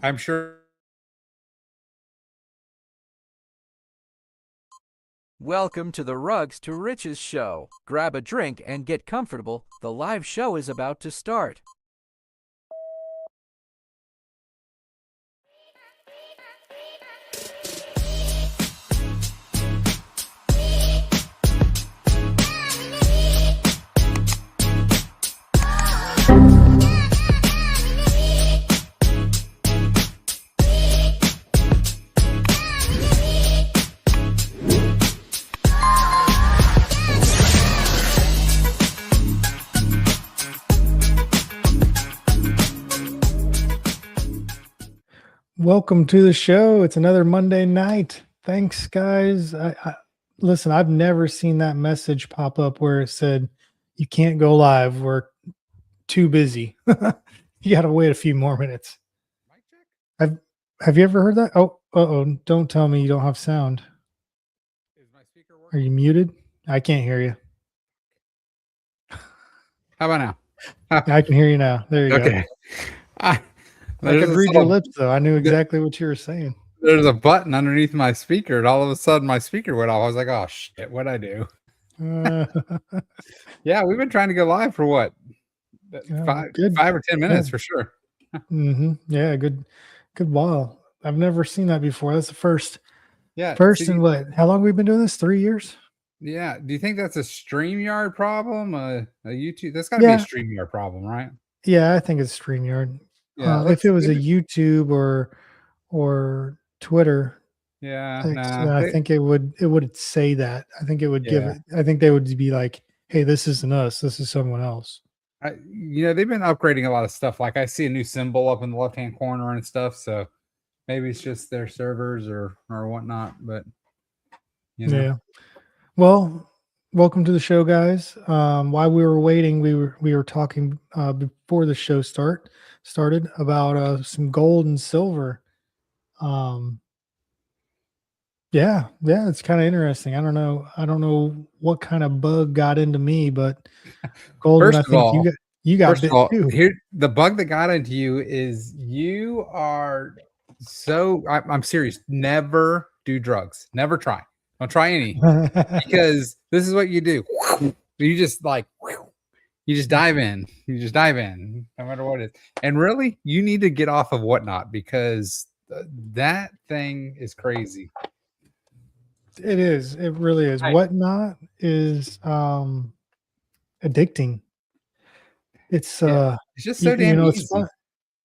I'm sure. Welcome to the Rugs to Riches show. Grab a drink and get comfortable. The live show is about to start. Welcome to the show. It's another Monday night. Thanks, guys. Listen, I've never seen that message pop up where it said you can't go live. We're too busy. You got to wait a few more minutes. Have you ever heard that? Oh, don't tell me you don't have sound. Is my speaker working? Are you muted? I can't hear you. How about now? I can hear you now. There you Okay. go. I could read your lips, though. I knew exactly what you were saying. There's a button underneath my speaker, and all of a sudden my speaker went off. I was like, oh, shit, what'd I do? Yeah, we've been trying to go live for what? 5 or 10 minutes for sure. Yeah, good while. I've never seen that before. That's the first. Yeah. First in what? How long have we been doing this? 3 years? Yeah. Do you think that's a StreamYard problem? A YouTube? That's got to be a StreamYard problem, right? Yeah, I think it's StreamYard. Yeah. If it was a YouTube or Twitter, I think it would say that. I think it would give it. I think they would be like, "Hey, this isn't us. This is someone else." They've been upgrading a lot of stuff. Like I see a new symbol up in the left-hand corner and stuff. So maybe it's just their servers or whatnot. But yeah. Well, welcome to the show, guys. While we were waiting, we were talking before the show started about some gold and silver. Yeah, it's kind of interesting. I don't know what kind of bug got into me, but golden. First of all, you got bit too. Here, the bug that got into you is you are so. I'm serious. Never do drugs. Never try. Don't try any, because this is what you do. You just dive in. You just dive in, no matter what it is. And really, you need to get off of Whatnot, because that thing is crazy. It is. It really is. Whatnot is addicting. It's just so damn easy. It's fun.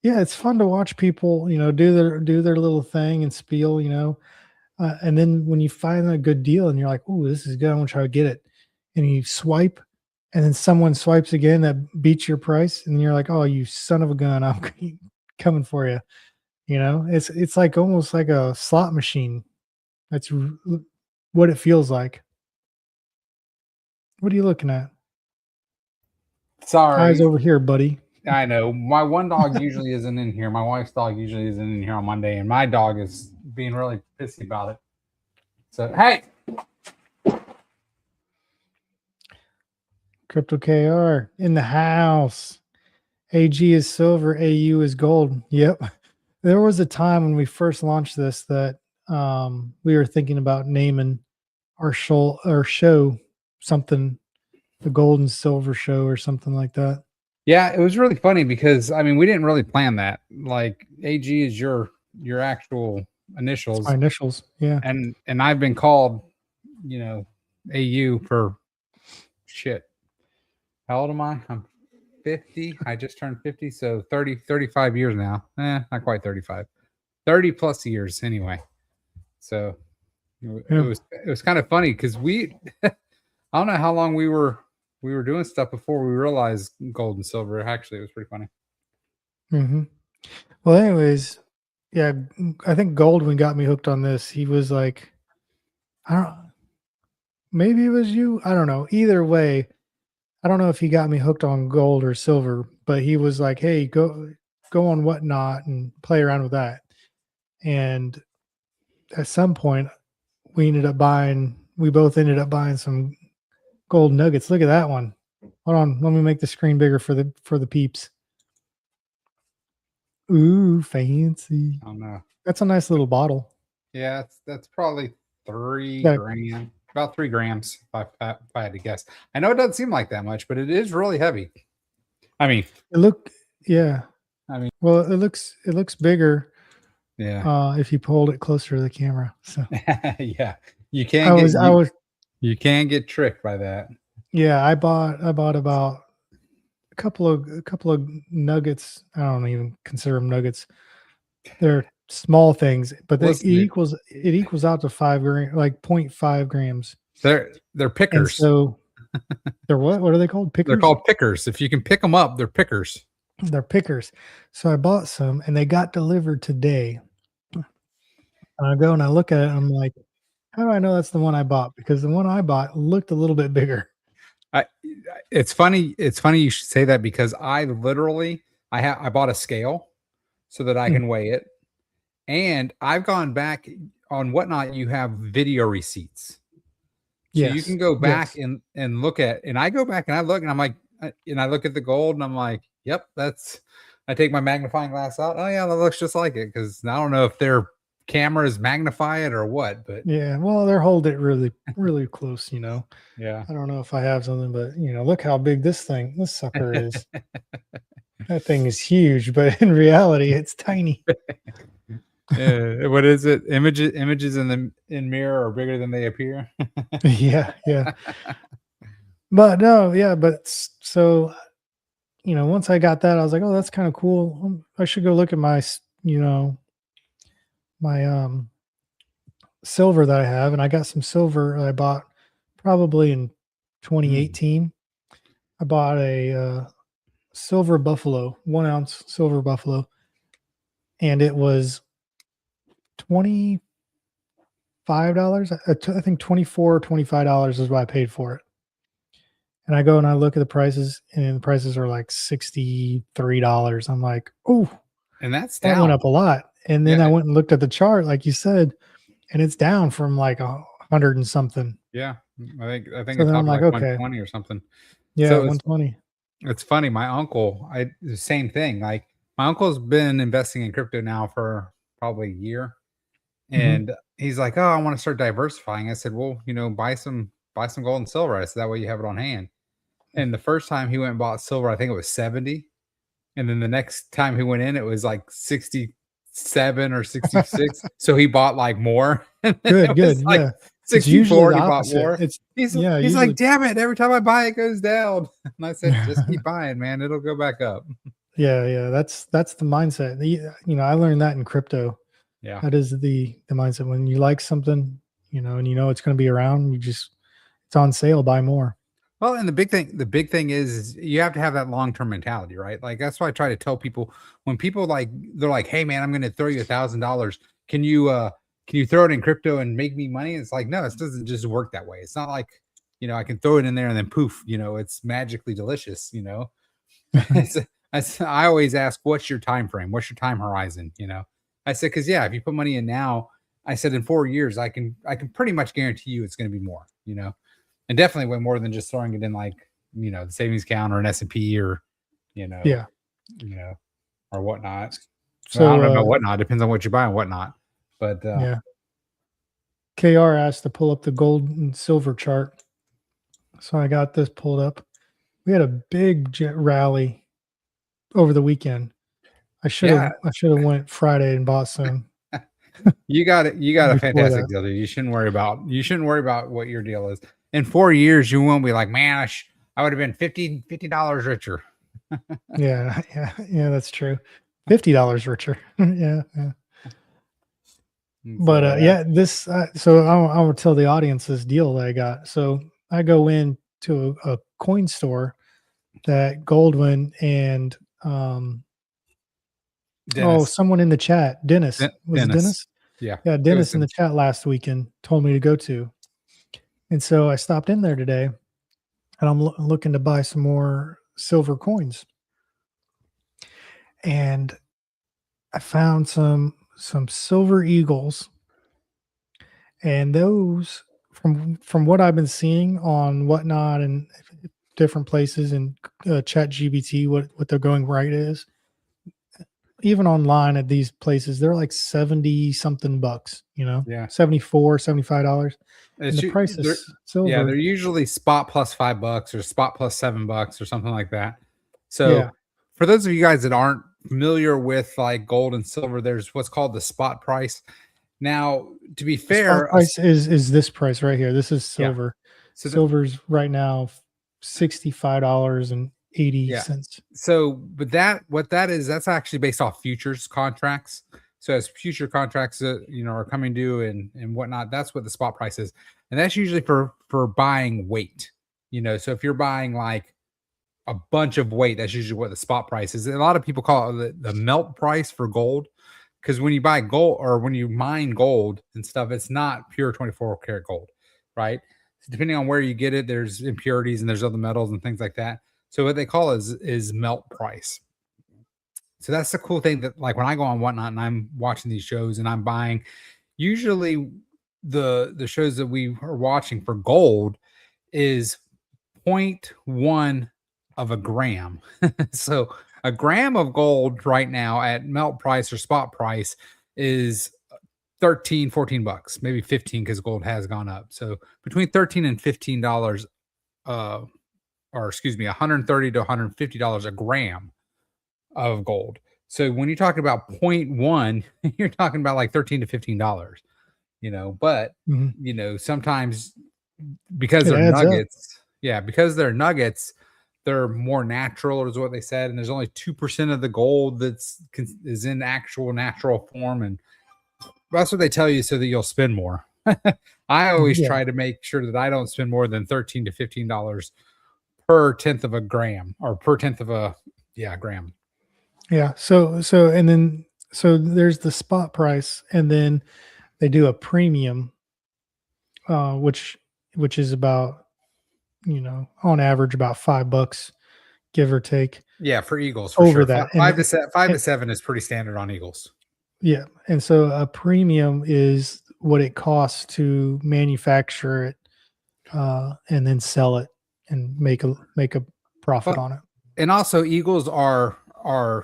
Yeah, it's fun to watch people, do their little thing and spiel, and then when you find a good deal and you're like, "Oh, this is good. I'm gonna try to get it," and you swipe, and then someone swipes again that beats your price, and you're like, "Oh, you son of a gun! I'm coming for you." It's like almost like a slot machine. That's what it feels like. What are you looking at? Sorry, eyes over here, buddy. I know my one dog usually isn't in here. My wife's dog usually isn't in here on Monday, and my dog is being really pissy about it. So, hey, Crypto KR in the house. AG is silver, AU is gold. Yep. There was a time when we first launched this that we were thinking about naming our show something, the gold and silver show or something like that. Yeah, it was really funny because we didn't really plan that. Like AG is your actual initials. It's my initials, yeah. And I've been called, AU for shit. How old am I? I'm 50. I just turned 50, so 35 years now. Not quite 35. 30 plus years anyway. So it was kind of funny because I don't know how long we were doing stuff before we realized gold and silver. Actually, it was pretty funny. Well, anyways, yeah, I think Goldwyn got me hooked on this. He was like, maybe it was you. I don't know. Either way, I don't know if he got me hooked on gold or silver, but he was like, "Hey, go on Whatnot and play around with that." And at some point, we both ended up buying some gold nuggets. Look at that one. Hold on, let me make the screen bigger for the peeps. Ooh, fancy. I don't know. That's a nice little bottle. Yeah, that's probably 3 Yeah. grams, about 3 grams, if I had to guess. I know it doesn't seem like that much, but it is really heavy. I mean, Yeah. I mean, Well, it looks bigger yeah, if you pulled it closer to the camera. So yeah. You I can was get I was you can get tricked by that. yeah, I bought about a couple of nuggets. I don't even consider them nuggets. They're small things, but Listen, dude, it equals out to 5 gram, like 0.5 grams. they're And pickers. so they're what? What are they called? They're Pickers? called pickers. If you can pick them up, they're pickers. They're pickers. So I bought some and they got delivered today. And I go and I look at it and I'm like, how do I know that's the one I bought? Because the one I bought looked a little bit bigger. I it's funny. It's funny you should say that because I literally I bought a scale so that I Mm. can weigh it, and I've gone back on Whatnot. You have video receipts, so you Yes. can go back Yes. and look at. And I go back and I look and I'm like, and I look at the gold and I'm like, yep, that's. I take my magnifying glass out. Oh yeah, that looks just like it because I don't know if their cameras magnify it or what, but Yeah. Well, they're holding it really, really close, you know. yeah. I don't know if I have something, but look how big this sucker is. That thing is huge, but in reality, it's tiny. Yeah, what is it? Images in mirror are bigger than they appear. Yeah, yeah. But no, yeah, so once I got that, I was like, oh, that's kind of cool. I should go look at my silver that I have, and I got some silver I bought probably in 2018. I bought a silver buffalo, 1 ounce silver buffalo, and it was $25. I think $24 or $25 is what I paid for it. And I go and I look at the prices, and the prices are like $63. I'm like, oh, And that's that down. went up a lot. And then Yeah. I went and looked at the chart, like you said, and it's down from like 100 and something. Yeah. I think So it's then up I'm like like, okay, 120 or something. yeah, So 120. it's funny. My uncle, the same thing. Like my uncle's been investing in crypto now for probably a year. Mhm. And he's like, oh, I want to start diversifying. I said, well, buy some gold and silver. I said, that way you have it on hand. And the first time he went and bought silver, I think it was 70. And then the next time he went in, it was like 67 or 66. So he bought like more. And then Good, it was good. like Yeah. It's usually 64. the He bought opposite. more. He's usually like, damn it. Every time I buy it goes down. And I said, just keep buying, man. It'll go back up. yeah. That's the mindset. I learned that in crypto. Yeah. That is the mindset. When you like something, and it's going to be around, it's on sale, buy more. Well, and the big thing is you have to have that long-term mentality, right? Like that's why I try to tell people when people they're like, hey man, I'm gonna throw you $1,000. Can you throw it in crypto and make me money? It's like, no, it doesn't just work that way. It's not like, I can throw it in there and then poof, it's magically delicious, I always ask, what's your time frame? What's your time horizon? I said, because yeah, if you put money in now, I said in 4 years, I can pretty much guarantee you it's gonna be more, and definitely way more than just throwing it in like, the savings account or an S&P or, Yeah. Or whatnot. So I don't know about whatnot. Depends on what you buy and whatnot. But yeah. KR asked to pull up the gold and silver chart. So I got this pulled up. We had a big rally over the weekend. I should have went Friday and bought some. You got it. You got a fantastic deal, dude. You shouldn't worry about what your deal is. In 4 years, you won't be like, man, I would have been $50 richer. Yeah, that's true. $50 richer. yeah. But yeah, this. So I will tell the audience this deal that I got. So I go into a coin store that Goldwyn and someone in the chat, Dennis. Was it Dennis? Yeah. Yeah, Dennis in the chat last weekend told me to go to. And so I stopped in there today, and I'm looking to buy some more silver coins. And I found some silver eagles, and those from what I've been seeing on Whatnot and different places and ChatGPT, what their going right is, even online at these places, they're like 70 something bucks, Yeah. 74, $75. And It's the price they're, is yeah, silver. they're usually spot plus $5 or spot plus $7 or something like that. So Yeah. for those of you guys that aren't familiar with like gold and silver, there's what's called the spot price. Now, to be The spot fair, price is this price right here. This is yeah. silver. So Silver's right now $65.80. yeah. So, but what that is, that's actually based off futures contracts. So as future contracts, are coming due and whatnot, that's what the spot price is, and that's usually for buying weight. So if you're buying like a bunch of weight, that's usually what the spot price is. And a lot of people call it the melt price for gold, because when you buy gold or when you mine gold and stuff, it's not pure 24 karat gold, right? So depending on where you get it, there's impurities and there's other metals and things like that. So what they call is melt price. So that's the cool thing, that like when I go on Whatnot and I'm watching these shows and I'm buying, usually the shows that we are watching for gold is 0.1 of a gram. So a gram of gold right now at melt price or spot price is 13, $14, maybe 15 because gold has gone up. So between 13 and $15, or excuse me, $130 to $150 a gram of gold. So when you're talking about 0.1, you're talking about like $13 to $15, but Mhm. sometimes because It they're adds up. nuggets, because they're nuggets, they're more natural, is what they said. And there's only 2% of the gold is in actual natural form. And that's what they tell you so that you'll spend more. I always Yeah. try to make sure that I don't spend more than $13 to $15 per tenth of a gram, or per tenth of a gram. Yeah. So there's the spot price, and then they do a premium, which is about, on average about $5, give or take, Yeah, for eagles for over sure. that. Five to And seven is pretty standard on eagles. yeah, and so a premium is what it costs to manufacture it, and then sell it and make a profit But on it. and also eagles are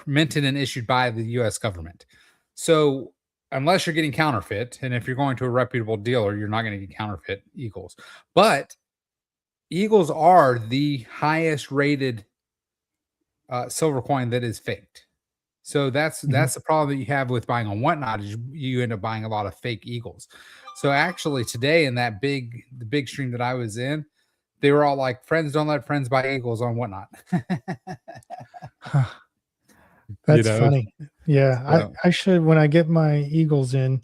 minted and issued by the U.S. government. So unless you're getting counterfeit, and if you're going to a reputable dealer, you're not going to get counterfeit eagles. But eagles are the highest rated silver coin that is faked. So that's Mhm. the problem that you have with buying on Whatnot, is you end up buying a lot of fake eagles. So actually today in the big stream that I was in, they were all like, friends don't let friends buy eagles on Whatnot. you That's know, funny. Yeah, so I should, when I get my eagles in,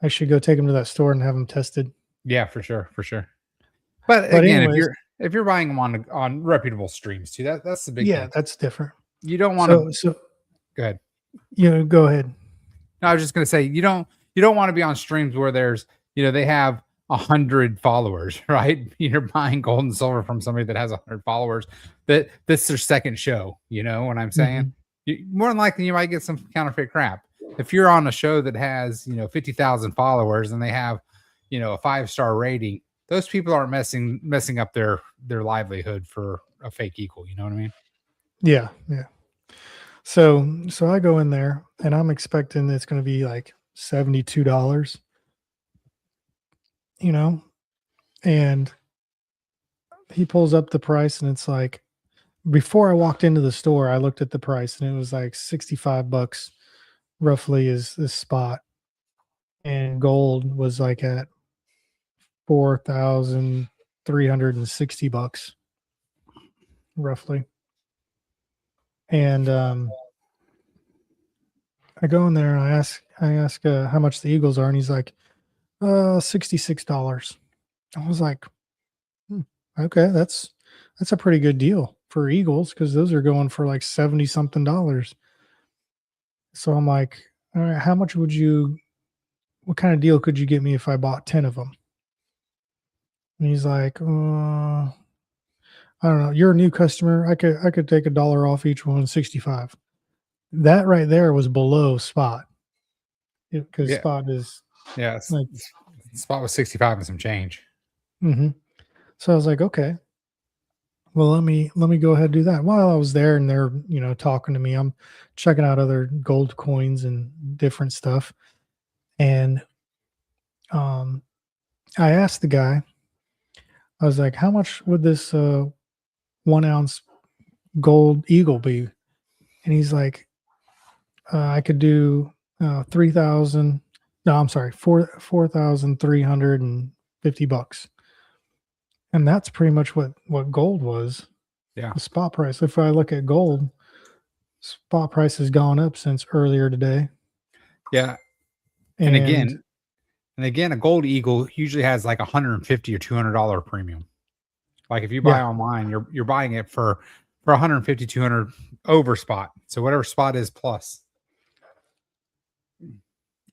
I should go take them to that store and have them tested. yeah, for sure, for sure. But But again, anyways, if you're buying them on reputable streams too, that's the big yeah, thing. that's different. You don't want to So go ahead. go ahead. No, I was just gonna say you don't want to be on streams where there's they have 100 followers, right? You're buying gold and silver from somebody that has 100 followers. That's their second show. You know what I'm saying? Mhm. More than likely, you might get some counterfeit crap. If you're on a show that has 50,000 followers and they have a 5-star rating, those people aren't messing up their livelihood for a fake equal. You know what I mean? Yeah, yeah. So I go in there and I'm expecting it's going to be like $72, you know, and he pulls up the price and it's like, before I walked into the store, I looked at the price and it was like $65 roughly is the spot. And gold was like at $4,360 roughly. And I go in there and I ask how much the Eagles are, and he's like, $66. I was like, "Hmm, okay, that's a pretty good deal for Eagles, because those are going for like 70 something dollars." So I'm like, all right, what kind of deal could you get me if I bought 10 of them? And he's like, I don't know. You're a new customer. I could take $1 off each one, 65. That right there was below spot, because Yeah, spot is yeah. like, Spot was 65 and some change. so I was like, okay. well, let me go ahead and do that. While I was there and they're, talking to me, I'm checking out other gold coins and different stuff. And um I asked the guy, I was like, how much would this 1 ounce gold eagle be? And he's like, I could do 3,000. No, I'm sorry, 4,350 bucks. And that's pretty much what gold was. Yeah. The spot price. If I look at gold, spot price has gone up since earlier today. Yeah. And again, a gold eagle usually has like $150 or $200 premium. Like if you buy online, you're buying it for 150, 200 over spot. So whatever spot is plus.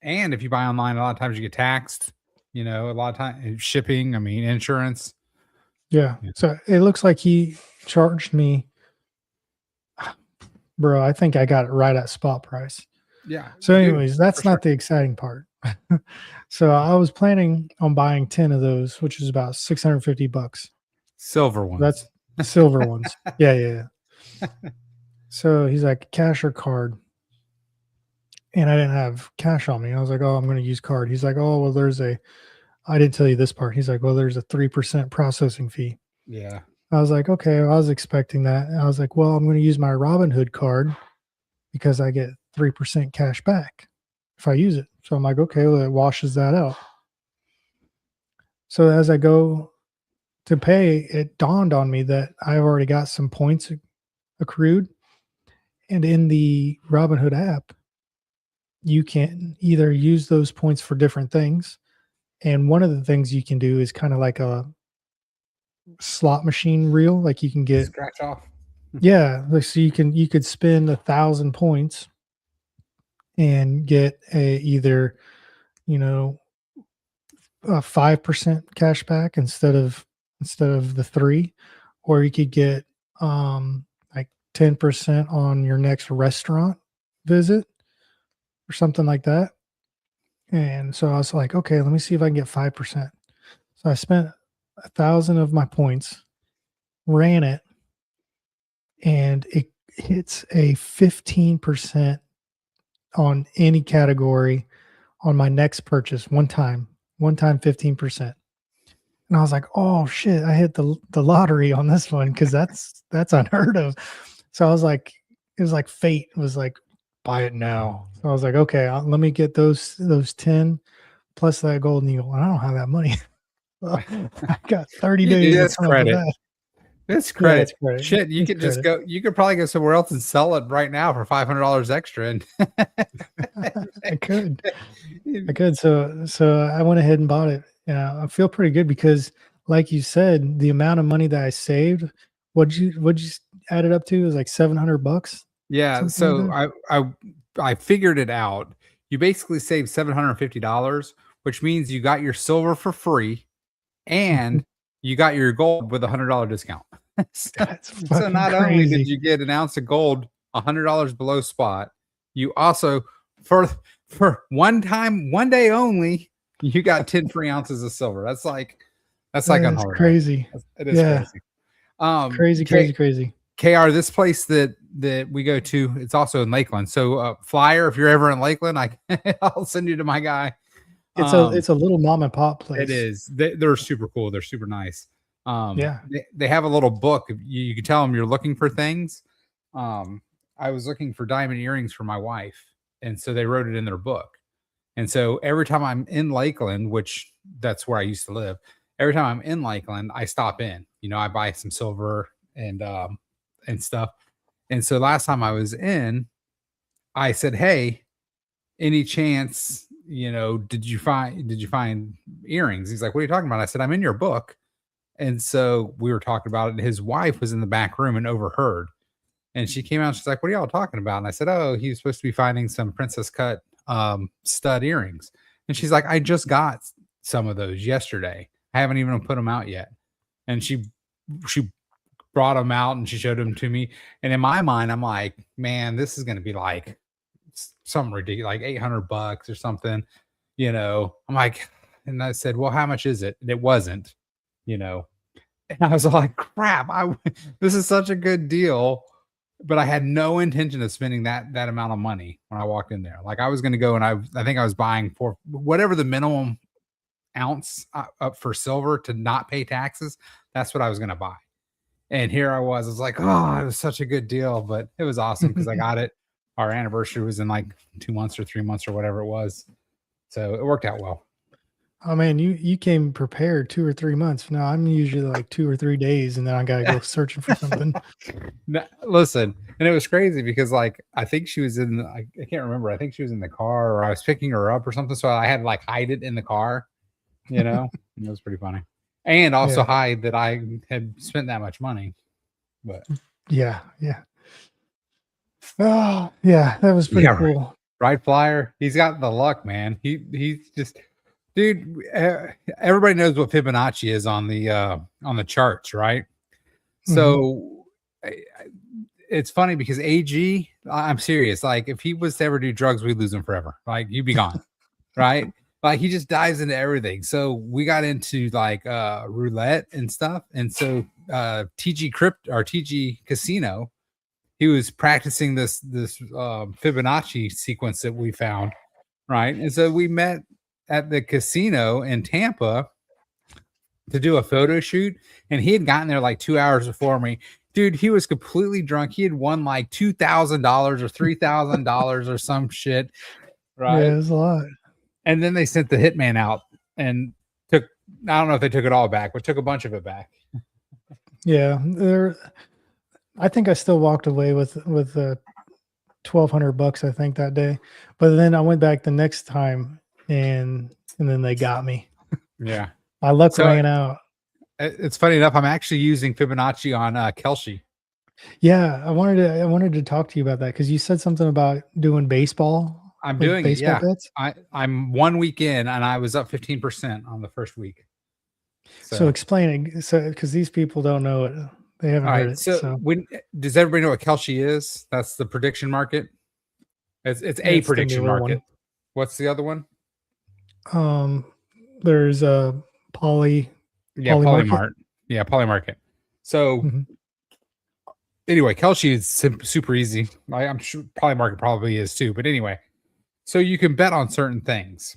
And if you buy online, a lot of times you get taxed, a lot of time shipping, insurance. Yeah. So it looks like he charged me, bro. I think I got it right at spot price. Yeah. So anyways, that's not the exciting part. So I was planning on buying 10 of those, which is about 650 bucks. Silver ones. That's silver ones. Yeah. So he's like, cash or card? And I didn't have cash on me. I was like, oh, I'm going to use card. He's like, oh, well, I didn't tell you this part. He's like, well, there's a 3% processing fee. Yeah. I was like, okay, well, I was expecting that. And I was like, well, I'm going to use my Robinhood card because I get 3% cash back if I use it. So I'm like, okay, well, it washes that out. So as I go to pay, it dawned on me that I've already got some points accrued. And in the Robinhood app, you can either use those points for different things. And one of the things you can do is kind of like a slot machine reel. Like you can get scratch off. Yeah. Like, so you could spend 1,000 points and get either, a 5% cash back instead of the 3, or you could get like 10% on your next restaurant visit or something like that. And so I was like, okay, let me see if I can get 5%. So I spent 1,000 of my points, ran it, and it hits a 15% on any category on my next purchase one time 15%. And I was like, oh shit, I hit the lottery on this one, because that's unheard of. So I was like, it was like fate. It was like, buy it now. So I was like, okay, let me get those 10 plus that golden eagle. And I don't have that money. I got 30 days to come up with that. It's credit. It's credit. Shit, you could just go. You could probably go somewhere else and sell it right now for $500 extra. And I could. So I went ahead and bought it. I feel pretty good because, like you said, the amount of money that I saved, what'd you add it up to? It was like $700. Yeah. So like I figured it out. You basically saved $750, which means you got your silver for free, and you got your gold with $100 discount. So not crazy. only did you get an ounce of gold $100 below spot, you also for one day only, you got 10 free ounces of silver. That's like unheard of. Crazy. It is crazy. Crazy. KR, this place that we go to, it's also in Lakeland. So Flyer, if you're ever in Lakeland, I'll send you to my guy. It's a little mom and pop place. It is. They're super cool. They're super nice. Yeah. They have a little book. You can tell them you're looking for things. I was looking for diamond earrings for my wife, and so they wrote it in their book. And so every time I'm in Lakeland, which that's where I used to live, every time I'm in Lakeland, I stop in. I buy some silver and stuff. And so last time I was in, I said, "Hey, any chance, did you find earrings?" He's like, "What are you talking about?" I said, "I'm in your book." And so we were talking about it. His wife was in the back room and overheard. And she came out. She's like, "What are y'all talking about?" And I said, "Oh, he was supposed to be finding some princess cut stud earrings." And she's like, "I just got some of those yesterday. I haven't even put them out yet." And she brought them out and she showed them to me. And in my mind, I'm like, man, this is going to be like something ridiculous, like $800 or something, I'm like, and I said, "Well, how much is it?" And it wasn't, And I was like, crap, this is such a good deal. But I had no intention of spending that amount of money when I walked in there. Like I was going to go and I think I was buying for whatever the minimum ounce up for silver to not pay taxes. That's what I was going to buy. And here I was like, oh, it was such a good deal, but it was awesome because I got it. Our anniversary was in like 2 months or 3 months or whatever it was. So it worked out well. Oh man, you came prepared 2 or 3 months. No, I'm usually like 2 or 3 days, and then I gotta go searching for something. No, listen, and it was crazy because like I think she was in I can't remember. I think she was in the car or I was picking her up or something. So I had to like hide it in the car, you know. It was pretty funny. And also Yeah. hide that I had spent that much money. But Yeah. Oh, yeah, that was pretty Yeah, cool. Ride Flyer, he's got the luck, man. He's just dude, everybody knows what Fibonacci is on the charts, right? So it's funny because AG, I'm serious. Like if he was to ever do drugs, we'd lose him forever. Like he'd be gone, right? Like he just dives into everything. So we got into like roulette and stuff. And so TG Casino, he was practicing this Fibonacci sequence that we found, right? And so we met at the casino in Tampa to do a photo shoot, and he had gotten there like 2 hours before me. Dude, he was completely drunk. He had won like $2,000 or $3,000 or some shit, right? Yeah, it was a lot. And then they sent the hitman out and took, I don't know if they took it all back, but took a bunch of it back. Yeah, I think I still walked away with $1,200, I think, that day. But then I went back the next time, and then they got me. Yeah. My luck So- ran out. It's funny enough, I'm actually using Fibonacci on Kelshi. Yeah, I wanted to talk to you about that because you said something about doing baseball. I'm like doing it, baseball yeah. bets. I'm 1 week in and I was up 15% on the first week. So explain it, so because these people don't know it, they haven't all heard right. it. So, So when does everybody know what Kelshi is? That's the prediction market. It's a the prediction newer market. What's the other one? there's a Poly. Yeah, Polymarket? Polymart. Yeah, Polymarket. So Mhm. anyway, Kelshi is super easy. I'm sure Polymarket probably is too. But anyway, so you can bet on certain things.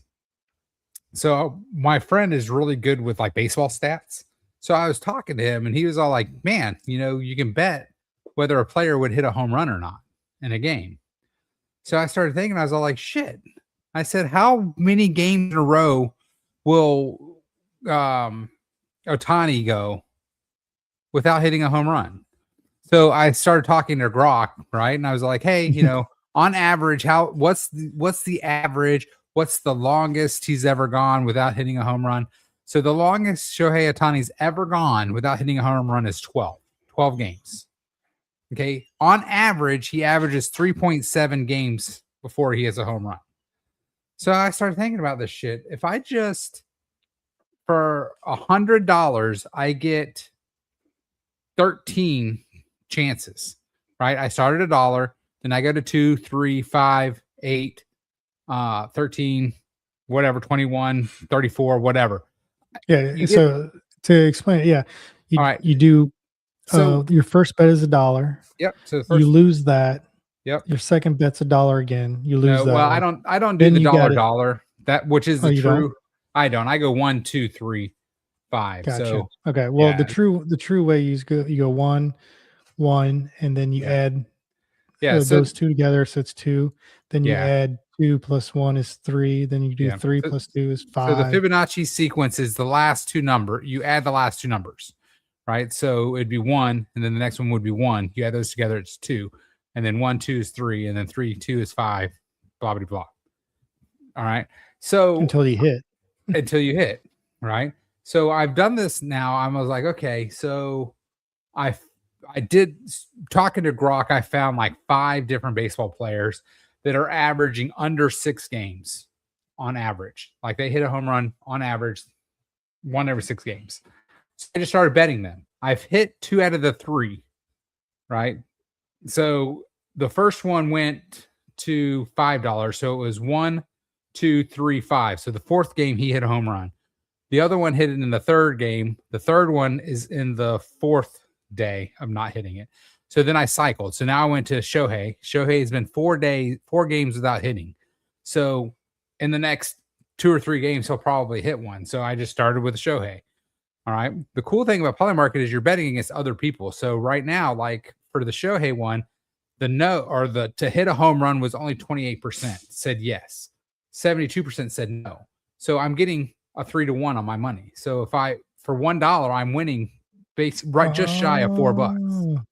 So my friend is really good with like baseball stats. So I was talking to him and he was all like, man, you can bet whether a player would hit a home run or not in a game. So I started thinking, I was all like, shit. I said, how many games in a row will Ohtani go without hitting a home run? So I started talking to Grok, right? And I was like, hey, on average, what's the average? What's the longest he's ever gone without hitting a home run? So the longest Shohei Ohtani's ever gone without hitting a home run is 12 games. Okay. On average, he averages 3.7 games before he has a home run. So I started thinking about this shit. If I just, for $100, I get 13 chances, right? I started $1, then I go to 2, 3, 5, 8, 13, whatever, 21, 34, whatever. Yeah. So to explain it, yeah, All right. you do. So Your first bet is $1. yep. So the first, You lose that. Yep. Your second bet's $1 again. You lose no, that. well, one. I don't do Then the you got it. dollar that which is Oh, the you true. don't? I don't. I go 1, 2, 3, 5. Gotcha. So Okay. Well, yeah. the true way you go 1, 1, and then you add those two together, so it's 2. Then you add 2 plus 1 is 3. Then you do 3 plus 2 is 5. So the Fibonacci sequence is the last two number. You add the last two numbers, right? So it'd be 1, and then the next one would be 1. You add those together, it's 2, and then 1, 2 is 3, and then 3, 2 is 5. Blah blah blah. All right. So until you hit, right? So I've done this now. I was like, okay, so I did talking to Grok. I found like 5 different baseball players that are averaging under 6 games on average. Like they hit a home run on average 1 every 6 games. So I just started betting them. I've hit 2 out of the 3, right? So the first one went to $5. So it was 1, 2, 3, 5. So the fourth game he hit a home run. The other one hit it in the third game. The third one is in the fourth day of not hitting it. So then I cycled. So now I went to Shohei. Shohei has been 4 games without hitting. So in the next 2 or 3 games, he'll probably hit one. So I just started with Shohei. All right. The cool thing about Polymarket is you're betting against other people. So right now, like for the Shohei one, to hit a home run was only 28% said yes. 72% said no. So I'm getting a 3-to-1 on my money. So for $1, I'm winning just shy of $4.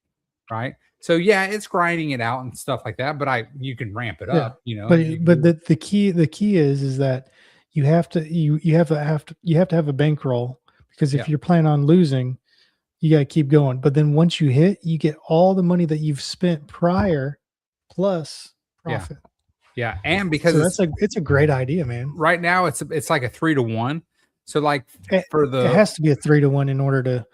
Right. So yeah, it's grinding it out and stuff like that, but you can ramp it up, But the key is that you have to have a bankroll, because if you're planning on losing, you got to keep going. But then once you hit, you get all the money that you've spent prior plus profit. Yeah. And because it's a great idea, man. Right now it's like a 3-to-1. So like it has to be a 3-to-1 in order to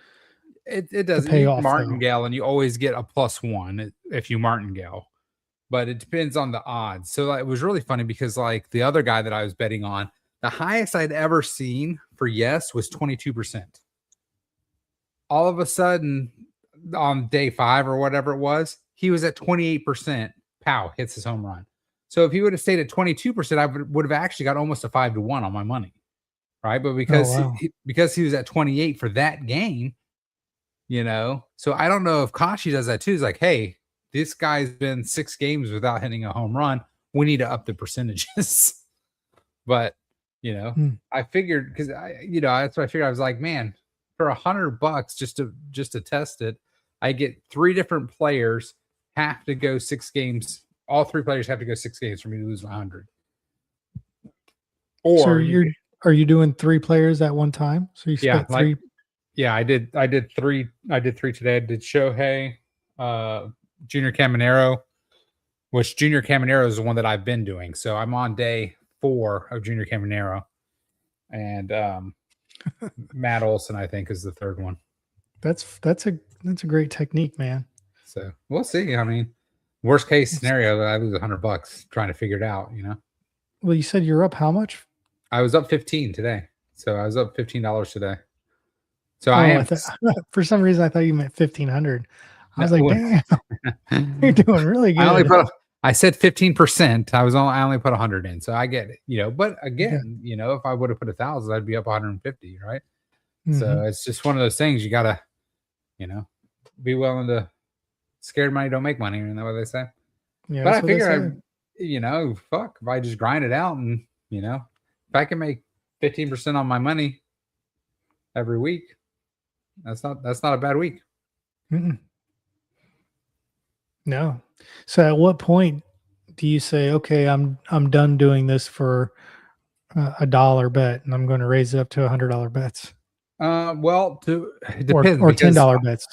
it does pay off martingale, and you always get a +1 if you martingale, but it depends on the odds. So it was really funny because like the other guy that I was betting on, the highest I'd ever seen for yes was 22%. All of a sudden on day 5 or whatever it was, he was at 28%. Pow, hits his home run. So if he would have stayed at 22%, I would have actually got almost a 5-to-1 on my money, right? But because he was at 28 for that game, so I don't know if Kashi does that too. He's like, hey, this guy's been 6 games without hitting a home run. We need to up the percentages. But I figured, because that's what I figured. I was like, man, for $100 just to test it, I get 3 different players have to go 6 games. All 3 players have to go 6 games for me to lose my 100. Or so are you doing 3 players at one time? So you spent 3. Yeah, I did 3. I did 3 today. I did Shohei, Junior Caminero, which Junior Caminero is the one that I've been doing. So I'm on day 4 of Junior Caminero, and Matt Olson, I think, is the third one. That's a great technique, man. So we'll see. I mean, worst case scenario, I lose $100 trying to figure it out. Well, you said you're up how much? I was up 15 today, so I was up $15 today. So I am. For some reason, I thought you meant 1,500. I was like, damn, you're doing really good. I said 15%. I only put 100 in, so I get it. But again, if I would have put 1,000, I'd be up 150, right? Mm-hmm. So it's just one of those things you gotta, be willing to. Scared money don't make money, isn't that what they say? Yeah. But I figure, fuck, if I just grind it out, and if I can make 15% on my money every week, that's not a bad week. Mm-mm. No. So at what point do you say, okay, I'm done doing this for $1 bet, and I'm going to raise it up to $100 bets? Well, it depends. Or $10 bets.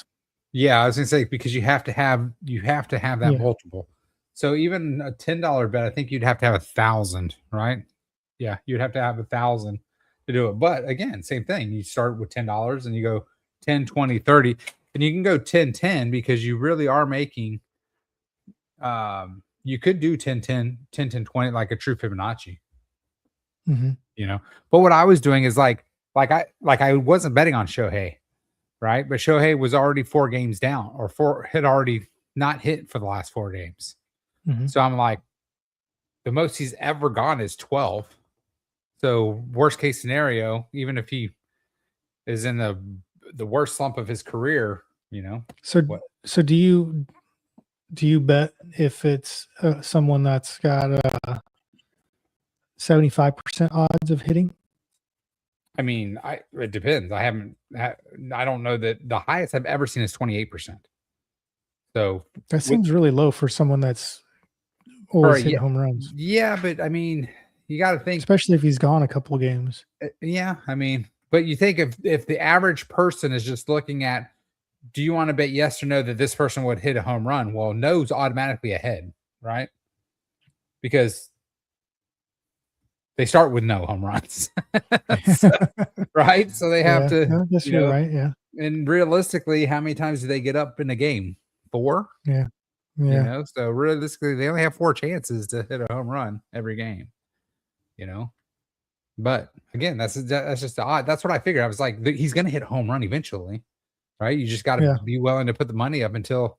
Yeah, I was gonna say, because you have to have that multiple. So even a $10 bet, I think you'd have to have 1,000, right? Yeah, you'd have to have 1,000 to do it. But again, same thing. You start with $10 and you go 10, 20, 30, and you can go 10, 10 because you really are making. You could do 10, 10, 10, 10, 20 like a true Fibonacci. Mm-hmm. But what I was doing is like I wasn't betting on Shohei. Right. But Shohei was already 4 games down, or had already not hit for the last 4 games. Mm-hmm. So I'm like, the most he's ever gone is 12. So worst case scenario, even if he is in the worst slump of his career, So do you bet if it's someone that's got 75% odds of hitting? I mean, it depends. I don't know that the highest I've ever seen is 28%. So that seems really low for someone that's always hitting home runs. Yeah, but I mean, you got to think, especially if he's gone a couple of games. Yeah, I mean, but you think if the average person is just looking at, do you want to bet yes or no that this person would hit a home run? Well, no's automatically ahead, right? Because they start with no home runs, right? So they have to. I guess you're right. Yeah. And realistically, how many times do they get up in a game? 4. Yeah. So realistically, they only have 4 chances to hit a home run every game. But again, that's just the odd. That's what I figured. I was like, he's going to hit a home run eventually, right? You just got to Yeah. be willing to put the money up until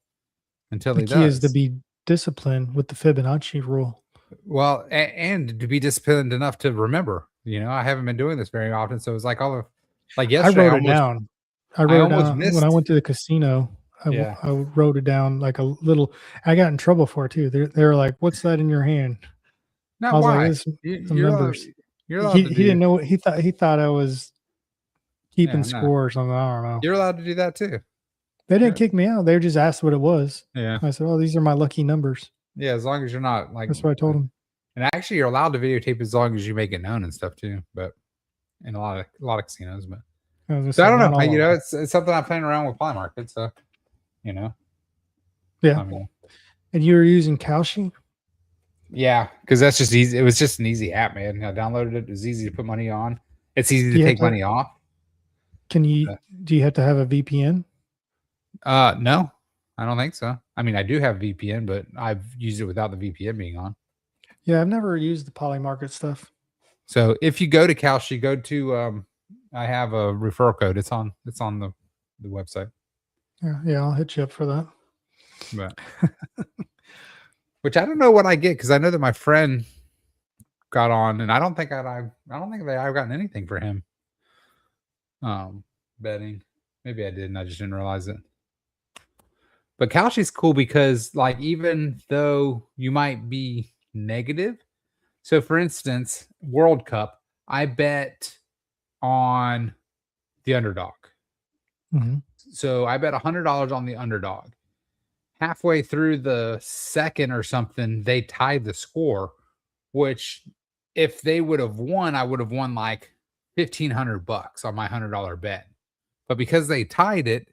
The he key is to does. be disciplined with the Fibonacci rule. Well, and to be disciplined enough to remember. I haven't been doing this very often, so it's like like I yesterday. wrote it down. I I wrote it almost down when I missed. went to the casino. Yeah, I wrote it down like a little. I got in trouble for it too. They were like, "What's that in your hand?" I not was like, why. "This some You're allowed. numbers." You're allowed to He do. didn't know. He thought I was Yeah, keeping no, score or something. I don't know. you're allowed to do that too. They Yeah, didn't kick me out. They just asked what it was. yeah, I said, "Oh, these are my lucky numbers." yeah. As long as you're not like, That's what I told them. and actually, you're allowed to videotape as long as you make it known and stuff too. But in a lot of casinos, but I was gonna so I say, don't not know. all of them. It's something I'm playing around with Polymarket. So Yeah. I mean, And you were using Kalshi? yeah, because that's just easy. It was just an easy app, man. I downloaded it. It was easy to put money on. It's easy Do to you have take to, money off. can you do you have to have a VPN? No, I don't think so. I mean, I do have VPN, but I've used it without the VPN being on. Yeah, I've never used the Polymarket stuff. So if you go to Kalshi, go to I have a referral code. It's on the website. Yeah, I'll hit you up for that. But which I don't know what I get because I know that my friend got on, and I don't think that I've gotten anything for him. Betting. Maybe I did, and I just didn't realize it. But Kalshi's cool because, like, even though you might be negative, so for instance, World Cup, I bet on the underdog. Mhm. So I bet $100 on the underdog. Halfway through the second or something, they tied the score, which if they would have won, I would have won like $1,500 on my $100 bet. But because they tied it,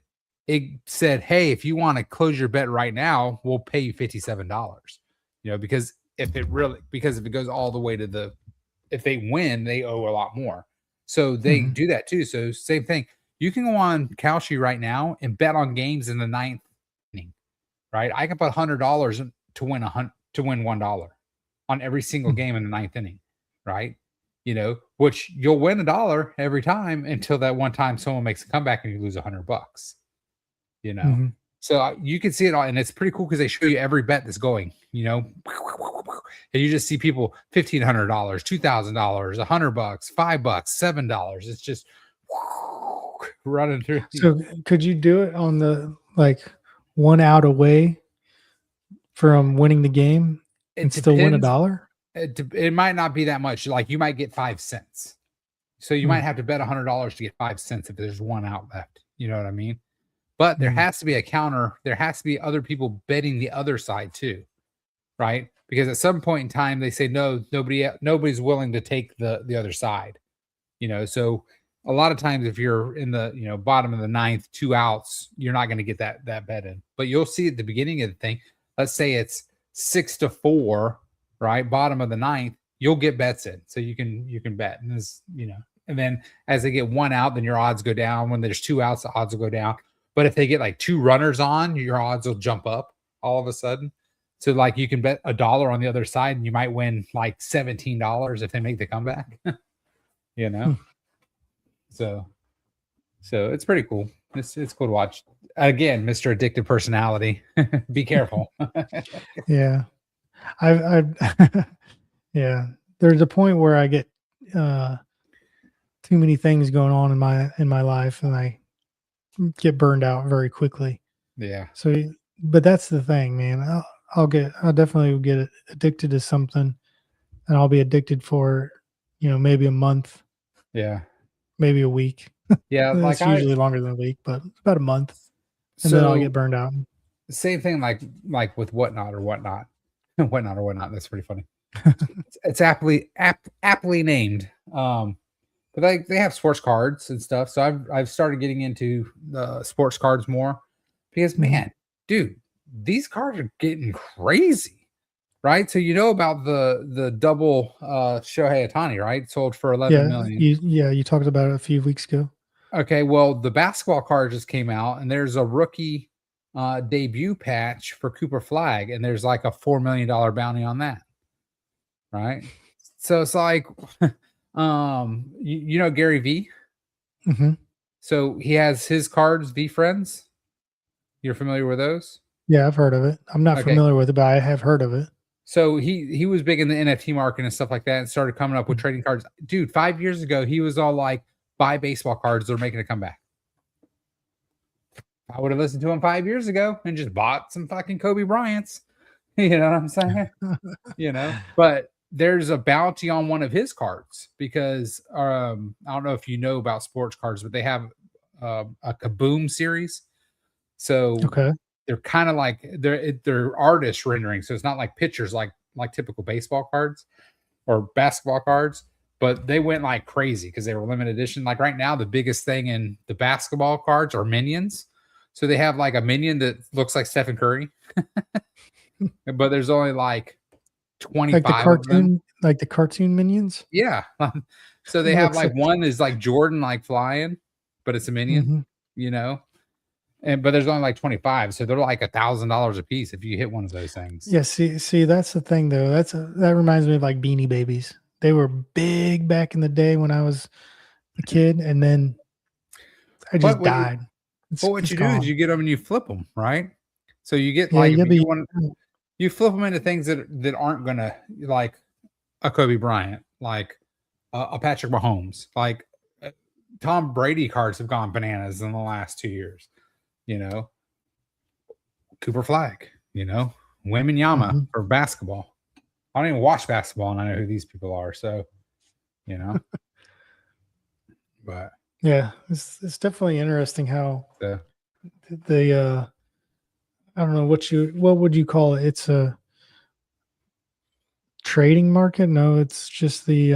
it said, "Hey, if you want to close your bet right now, we'll pay you $57." Because if it goes all the way to if they win, they owe a lot more. So they do that too. So same thing. You can go on Kalshi right now and bet on games in the ninth inning, right? I can put $100 to win $1 on every single game in the ninth inning, right? Which you'll win $1 every time until that one time someone makes a comeback and you lose $100. So you can see it all, and it's pretty cool because they show you every bet that's going. And you just see people $1,500, $2,000, $100, $5, $7. It's just running through. So could you do it on the like 1 out away from winning the game and still win $1? It might not be that much. Like you might get 5 cents. So you might have to bet $100 to get 5 cents if there's 1 out left. You know what I mean? But there has to be a counter. There has to be other people betting the other side too, right? Because at some point in time they say no, nobody's willing to take the other side. So a lot of times if you're in the bottom of the ninth, 2 outs, you're not going to get that bet in. But you'll see at the beginning of the thing. Let's say it's 6-4, right? Bottom of the ninth, you'll get bets in, so you can bet, and and then as they get 1 out, then your odds go down. When there's 2 outs, the odds will go down. But if they get like 2 runners on, your odds will jump up all of a sudden. So like you can bet $1 on the other side, and you might win like $17 if they make the comeback. So it's pretty cool. It's cool to watch. Again, Mr. Addictive Personality. Be careful. Yeah. I yeah. There's a point where I get too many things going on in my life and I get burned out very quickly. Yeah. So but that's the thing, man. I'll definitely get addicted to something, and I'll be addicted for, maybe a month. Yeah. Maybe a week. Yeah. It's usually longer than a week, but it's about a month. And then I'll get burned out. Same thing like with whatnot or whatnot. Whatnot or whatnot. That's pretty funny. It's aptly named. But they have sports cards and stuff. So I've started getting into the sports cards more because man, dude, these cards are getting crazy, right? So about the double Shohei Ohtani, right? Sold for $11 million. You talked about it a few weeks ago. Okay, well, the basketball card just came out, and there's a rookie debut patch for Cooper Flag, and there's like a $4 million bounty on that, right? So it's like, You know Gary V? Hmm. So he has his cards, V Friends. You're familiar with those? Yeah, I've heard of it. I'm not Okay. familiar with it, but I have heard of it. So he was big in the NFT market and stuff like that and started coming up with trading cards. Dude, 5 years ago, he was all like, buy baseball cards, they're making a comeback. I would have listened to him 5 years ago and just bought some fucking Kobe Bryant's. You know what I'm saying? But there's a bounty on one of his cards because I don't know if you know about sports cards, but they have a Kaboom series. So Okay. they're kind of like they're artist rendering, so it's not like pictures like typical baseball cards or basketball cards, but they went like crazy because they were limited edition. Like right now, the biggest thing in the basketball cards are minions. So they have like a minion that looks like Stephen Curry, but there's only like 25 of them. Like the cartoon minions. Yeah. So they have like one is like Jordan like flying, but it's a minion, but there's only like 25, so they're like $1,000 a piece if you hit one of those things. Yeah, see, that's the thing though. That reminds me of like Beanie Babies. They were big back in the day when I was a kid, and then I just died. But what you do is you get them and you flip them, right? So you get you flip them into things that aren't gonna like a Kobe Bryant, like a Patrick Mahomes, like Tom Brady cards have gone bananas in the last 2 years. Cooper Flag, Wembanyama for basketball. I don't even watch basketball and I know who these people are. So, but yeah, it's definitely interesting how the I don't know what would you call it? It's a trading market. No, it's just the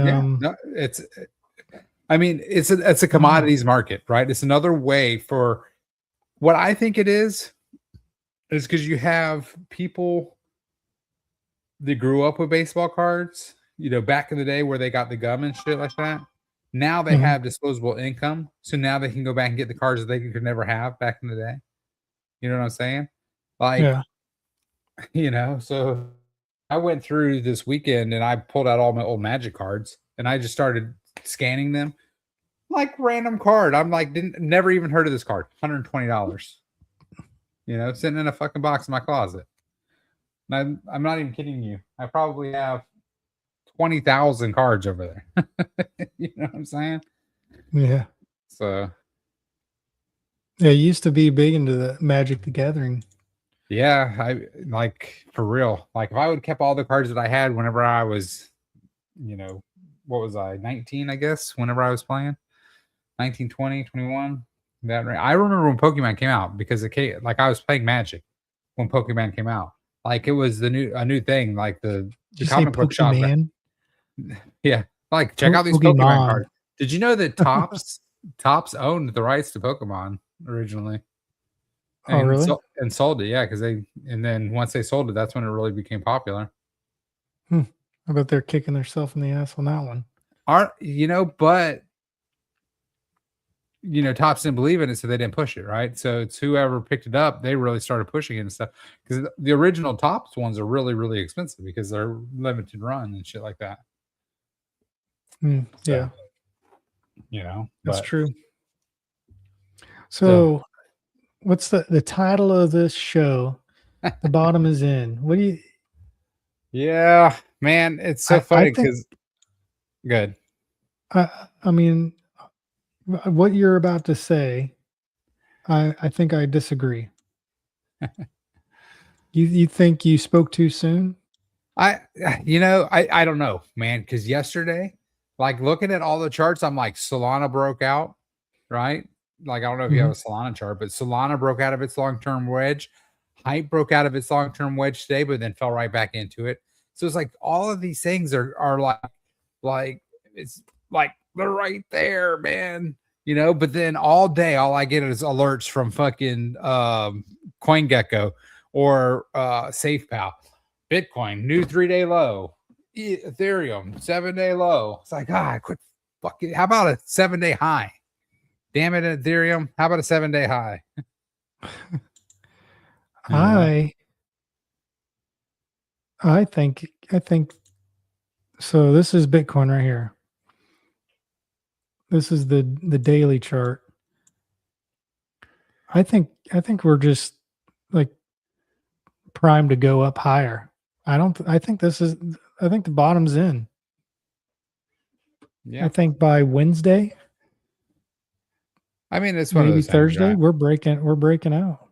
it's a commodities market, right? It's another way for what I think it is because you have people that grew up with baseball cards, back in the day where they got the gum and shit like that. Now they have disposable income. So now they can go back and get the cards that they could never have back in the day. You know what I'm saying? Like, so I went through this weekend and I pulled out all my old Magic cards and I just started scanning them like random card. I'm like, never even heard of this card. $120. Sitting in a fucking box in my closet. And I'm not even kidding you. I probably have 20,000 cards over there. You know what I'm saying? Yeah. So. Yeah, you used to be big into the Magic the Gathering. Yeah, I like for real. Like if I would kept all the cards that I had whenever I was, what was I, 19, I guess, whenever I was playing. 19, 20, 21. I remember when Pokemon came out because I was playing Magic when Pokemon came out. Like it was a new thing. Like the comic book shop. Yeah, like check out these Pokemon cards. Did you know that Topps owned the rights to Pokemon originally? Oh, really? And sold it, yeah, because and then once they sold it, that's when it really became popular. I bet they're kicking themselves in the ass on that one. But Topps didn't believe in it, so they didn't push it, right? So it's whoever picked it up, they really started pushing it and stuff. Because the original Topps ones are really, really expensive because they're limited run and shit like that. Yeah. That's true. So what's the title of this show? The Bottom is In. What do you? Yeah, man, it's so funny because good. I mean, what you're about to say, I think I disagree. You think you spoke too soon? I don't know, man, because yesterday, like looking at all the charts, I'm like, Solana broke out, right? Like, I don't know if you have a Solana chart, but Solana broke out of its long-term wedge. Hype broke out of its long-term wedge today, but then fell right back into it. So it's like all of these things are like it's like they're right there, man. But then all day, all I get is alerts from fucking CoinGecko or SafePal. Bitcoin, new 3-day low. Ethereum, 7-day low. It's like, quit fucking. How about a 7-day high? Damn it, Ethereum. How about a 7-day high? I think so. This is Bitcoin right here. This is the daily chart. I think we're just like primed to go up higher. I think the bottom's in. Yeah. I think by Wednesday, I mean, it's one of maybe those things, Thursday, right? we're breaking out.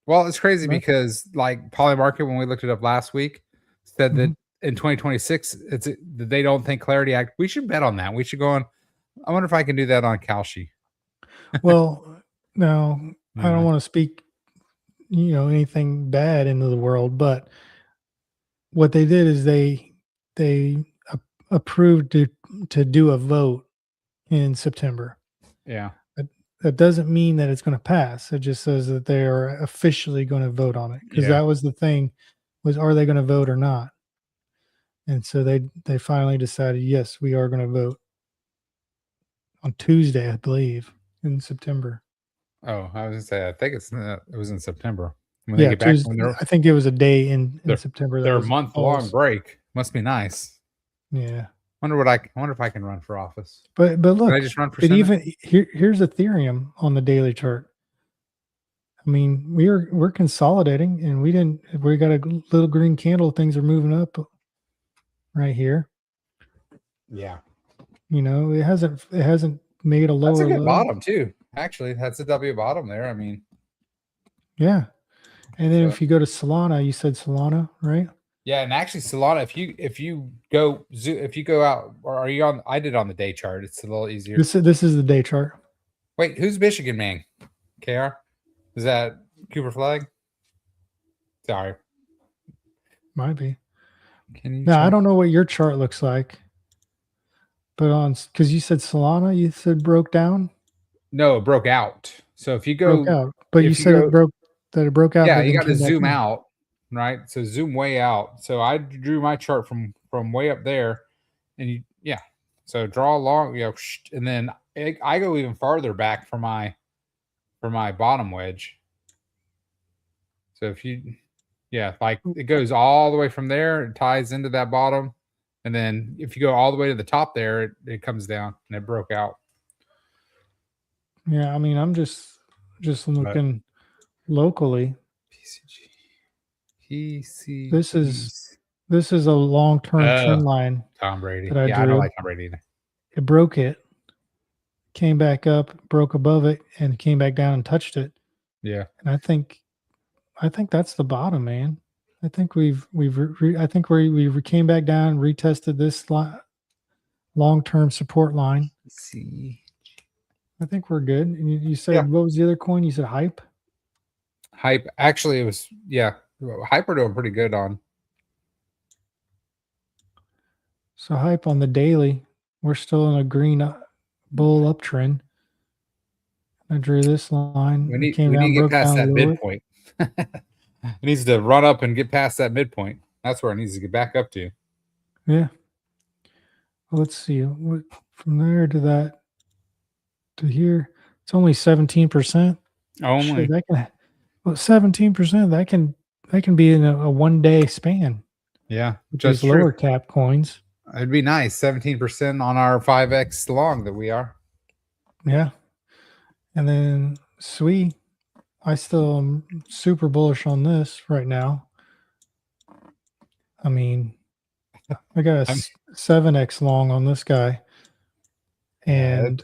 Well, it's crazy Right. because like Polymarket, when we looked it up last week, said that Mhm. in 2026, they don't think Clarity Act. We should bet on that. We should go on. I wonder if I can do that on Kalshi. Well, now I don't Anyway. want to speak, anything bad into the world, but what they did is they approved to do a vote in September. Yeah. That doesn't mean that it's going to pass. It just says that they are officially going to vote on it, because Yeah. that was the thing, was are they going to vote or not? And so they finally decided, yes, we are going to vote on Tuesday, I believe, in September. Oh, I was gonna say, I think it was in September when they Yeah, get back Tuesday. from their I think it was a day in their, September that their was month long false. break. Must be nice. Yeah, Wonder if I can run for office. but Can I look, just run for it Senate? even here's Ethereum on the daily chart. I mean, we're consolidating, and we got a little green candle. Things are moving up right here. Yeah. It hasn't made a That's a lower good low. bottom too. Actually, that's a W bottom there. I mean, Yeah. And then So- if you go to Solana, you said Solana, right? yeah, and actually Solana, if you go out, or are you on? I did on the day chart. It's a little easier. This is the day chart. Wait, who's Michigan man? KR? Is that Cooper Flag? Sorry. Might be. Can you Now I check? don't know what your chart looks like, but because you said Solana, you said broke down, No, it broke out. So if you go, broke out, but you if you said go, it broke out. yeah, But you then got to came back zoom in. out, right? So zoom way out. So I drew my chart from way up there, and yeah. So draw along, and then I go even farther back for my bottom wedge. So if you, yeah, like it goes all the way from there, it ties into that bottom, and then if you go all the way to the top there, it comes down and it broke out. Yeah, I mean, I'm just looking locally. PCG. This is a long-term trend line Tom Brady. that I Yeah, I drew. don't like Tom Brady either. It broke it, came back up, broke above it, and came back down and touched it. Yeah. And I think that's the bottom, man. I think we came back down, retested this long-term support line. See. I think we're good. And you said, Yeah. what was the other coin? You said Hype? Hype. Actually, it was, yeah. Hype are doing pretty good on. So Hype on the daily, we're still in a green bull uptrend. I drew this line. We It need came to down, get broke past down that lower. midpoint. It needs to run up and get past that midpoint. That's where it needs to get back up to. Yeah. Well, let's see. From there to that to here, it's only 17%. Only. Shit, that can, 17%. That can be in a 1 day span. Yeah. With Just these lower cap coins. It'd be nice. 17% on our 5X long that we are. Yeah. And then SWE, I still am super bullish on this right now. I mean, I got a 7X long on this guy. And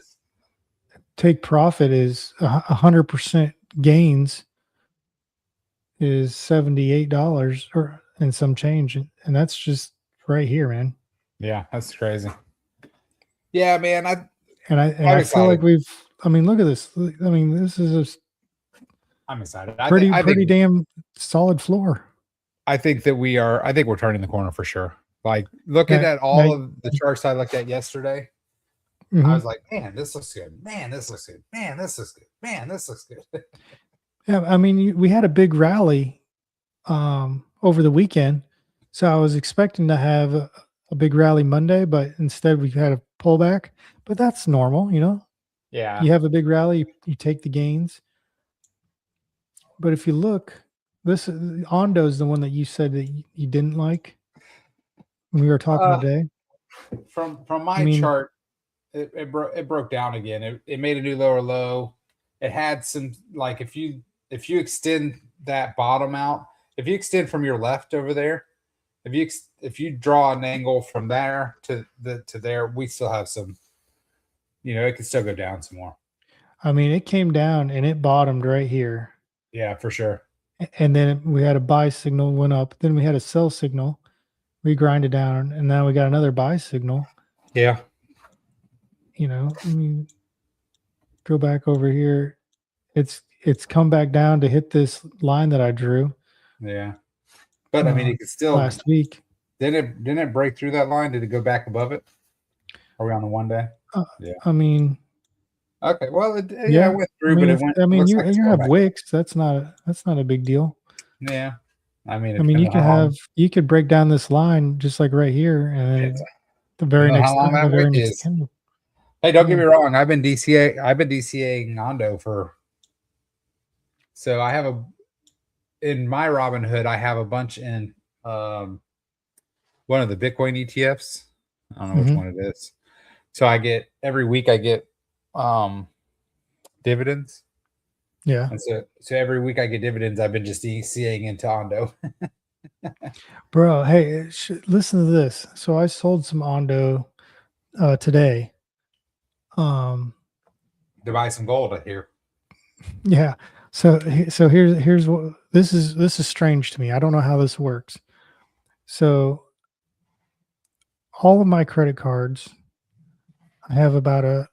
take profit is 100% gains is $78 or and some change. And that's just right here, man. Yeah, that's crazy. Yeah, man. I feel like look at this. I mean, this is I'm excited. pretty damn solid floor. I think that we're turning the corner for sure. Like looking at all of the charts I looked at yesterday, I was like, man, this looks good. Man, this looks good. Man, this looks good. Man, this looks good. Yeah, I mean, we had a big rally over the weekend, so I was expecting to have a big rally Monday, but instead we had a pullback. But that's normal, Yeah. You have a big rally, you take the gains. But if you look, this Ondo is the one that you said that you didn't like when we were talking today. from my chart, it broke down again. It made a new lower low. It had some, like, if you extend that bottom out, if you extend from your left over there, if you draw an angle from there to there, we still have some. It can still go down some more. I mean, it came down and it bottomed right here. Yeah, for sure. And then we had a buy signal, went up. Then we had a sell signal. We grinded down, and now we got another buy signal. Yeah. I mean, go back over here. It's come back down to hit this line that I drew. Yeah. But I mean, it could still last week. Didn't it break through that line? Did it go back above it? Are we on the 1 day? Yeah. I mean, okay. Well, it went through, I mean, but it went. I mean, you have wicks. That's not a big deal. Yeah. I mean, you could break down this line just like right here, and then the very next time, the very next candle. Hey, don't get me wrong. I've been DCAing Ondo for. So I have in my Robinhood, I have a bunch in one of the Bitcoin ETFs. I don't know which one it is. So every week I get dividends. Yeah. And so every week I get dividends. I've been just DCAing into Ondo. Bro, hey, listen to this. So I sold some Ondo today. To buy some gold, I hear. Yeah. So here's what this is strange to me. I don't know how this works. So all of my credit cards, I have about an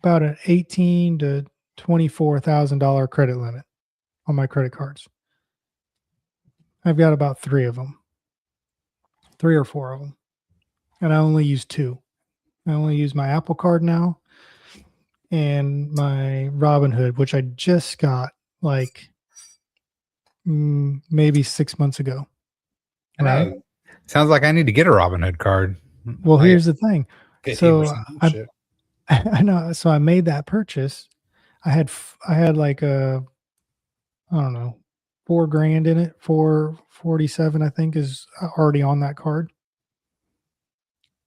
$18,000 to $24,000 credit limit on my credit cards. I've got about 3 or 4 of them, and I only use 2. I only use my Apple Card now and my Robinhood, which I just got like maybe 6 months ago. Right? Sounds like I need to get a Robinhood card. Well, here's the thing. So I know. So I made that purchase. I had like I don't know, $4,000 in it. 447, I think, is already on that card.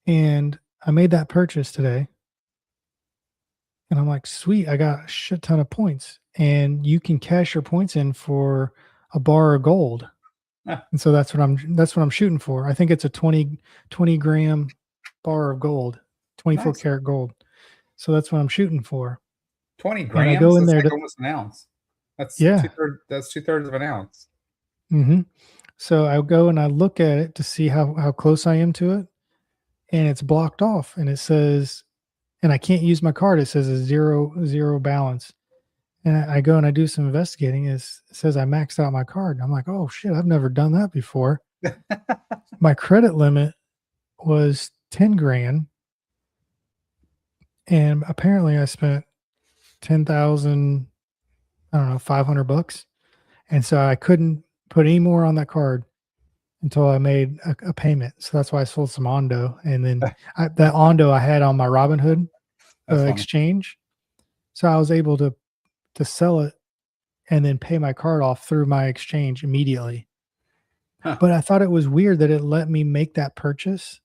And I made that purchase today. And I'm like, sweet, I got a shit ton of points. And you can cash your points in for a bar of gold. And so that's what I'm shooting for. I think it's a 20 gram bar of gold, 24 karat gold. So that's what I'm shooting for. 20 grams. And I go in there like almost an ounce. That's 2/3 of an ounce. Mm-hmm. So I go and I look at it to see how close I am to it, and it's blocked off, and it says, and I can't use my card. It says a zero balance. And I go and I do some investigating. It says I maxed out my card. And I'm like, oh shit, I've never done that before. My credit limit was 10 grand. And apparently I spent 10,000, I don't know, $500. And so I couldn't put any more on that card until I made a payment. So that's why I sold some Ondo. And then that Ondo I had on my Robinhood exchange. So I was able to sell it and then pay my card off through my exchange immediately. Huh. But I thought it was weird that it let me make that purchase,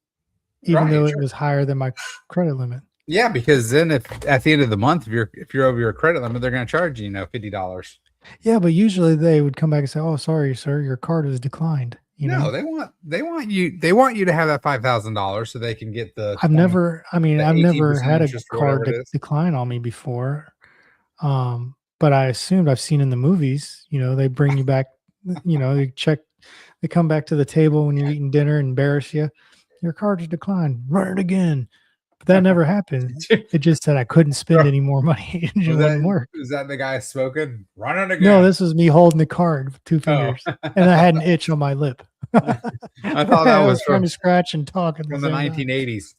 even though it was higher than my credit limit. Yeah, because then if at the end of the month, if you're over your credit limit, they're going to charge you, $50. Yeah, but usually they would come back and say, "Oh, sorry, sir, your card has declined." No, they want you to have that $5,000 so they can get the. I've never had a card decline on me before. But I assumed I've seen in the movies, they bring you back, they come back to the table when you're eating dinner and embarrass you. Your card has declined. Run it again. But that never happened. It just said I couldn't spend any more money. It wouldn't work. Was that the guy smoking? Run it again. No, this was me holding the card with 2 fingers. And I had an itch on my lip. I thought that was trying to scratch and talk from the 1980s.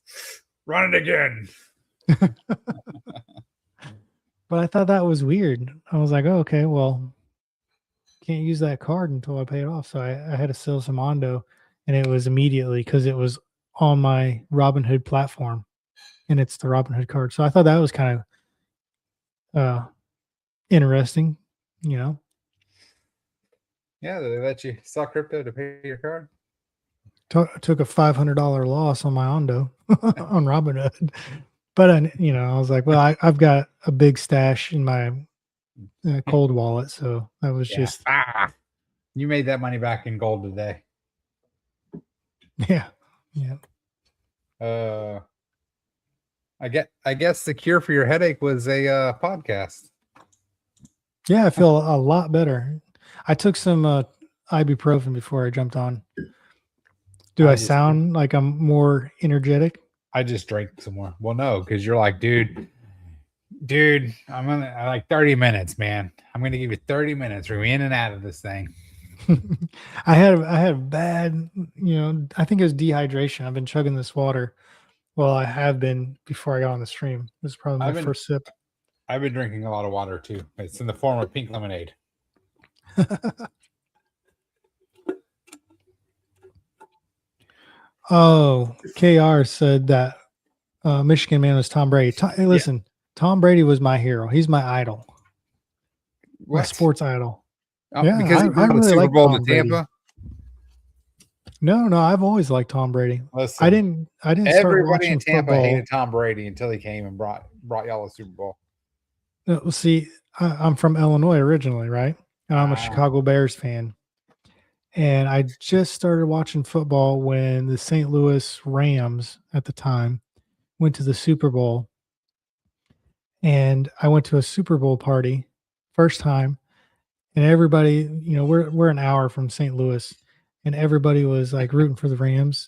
Run it again. But I thought that was weird. I was like, oh, okay, well, can't use that card until I pay it off. So I had to sell some Ondo, and it was immediately because it was on my Robinhood platform, and it's the Robinhood card. So I thought that was kind of interesting, Yeah, they let you sell crypto to pay your card. took a $500 loss on my Ondo on Robinhood. But I was like, well, I've got a big stash in my cold wallet, so that was Yeah. just You made that money back in gold today. yeah. I guess the cure for your headache was a podcast. Yeah, I feel a lot better. I took some ibuprofen before I jumped on. Do I sound like I'm more energetic? I just drank some more. Well, no, because you're like, dude, I'm gonna like 30 minutes, man. I'm gonna give you 30 minutes. We're in and out of this thing. I had bad, I think it was dehydration. I've been chugging this water. Well, I have been before I got on the stream. This is probably my first sip. I've been drinking a lot of water too. It's in the form of pink lemonade. Oh, KR said that Michigan man was Tom Brady. Hey, listen, Tom Brady was my hero. He's my idol. My sports idol. Yeah, because he won the Super Bowl to Tampa. No, I've always liked Tom Brady. Listen, I didn't. Everybody in Tampa hated Tom Brady until he came and brought y'all a Super Bowl. See, I'm from Illinois originally, right? And I'm a Chicago Bears fan. And I just started watching football when the St. Louis Rams at the time went to the Super Bowl. And I went to a Super Bowl party first time. And everybody, we're an hour from St. Louis, and everybody was like rooting for the Rams.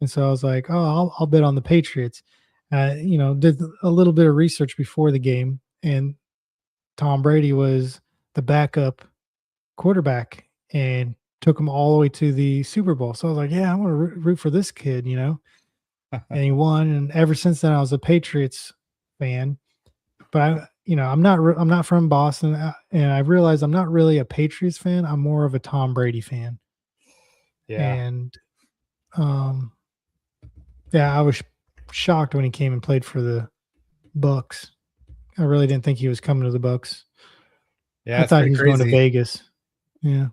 And so I was like, oh, I'll bet on the Patriots. Did a little bit of research before the game, and Tom Brady was the backup quarterback and took him all the way to the Super Bowl. So I was like, yeah, I want to root for this kid, and he won. And ever since then, I was a Patriots fan. But I'm not from Boston, and I realized I'm not really a Patriots fan. I'm more of a Tom Brady fan. Yeah. And I was shocked when he came and played for the Bucks. I really didn't think he was coming to the Bucks. Yeah, I thought he was going to Vegas. Yeah.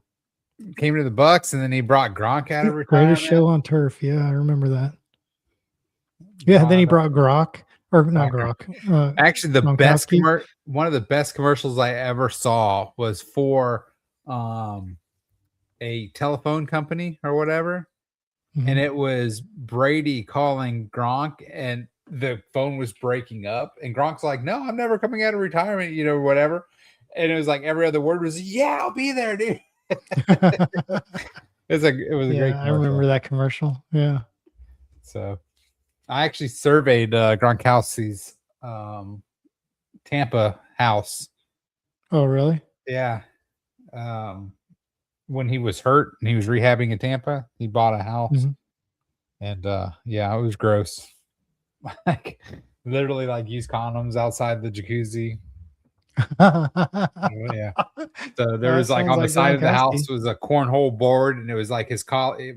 Came to the Bucks, and then he brought Gronk out of retirement. Greatest show on turf. Yeah, I remember that. Yeah, then he brought Gronk. Or not Gronk. Actually, one of the best commercials I ever saw was for a telephone company or whatever. Mm-hmm. And it was Brady calling Gronk, and the phone was breaking up. And Gronk's like, no, I'm never coming out of retirement, whatever. And it was like every other word was, yeah, I'll be there, dude. It was a great commercial. I remember that commercial. Yeah. So I actually surveyed Gronkowski's Tampa house. Oh, really? Yeah. When he was hurt and he was rehabbing in Tampa, he bought a house. Mm-hmm. And it was gross. Like literally like used condoms outside the jacuzzi. Yeah. So there was like on the side of the house was a cornhole board, and it was like his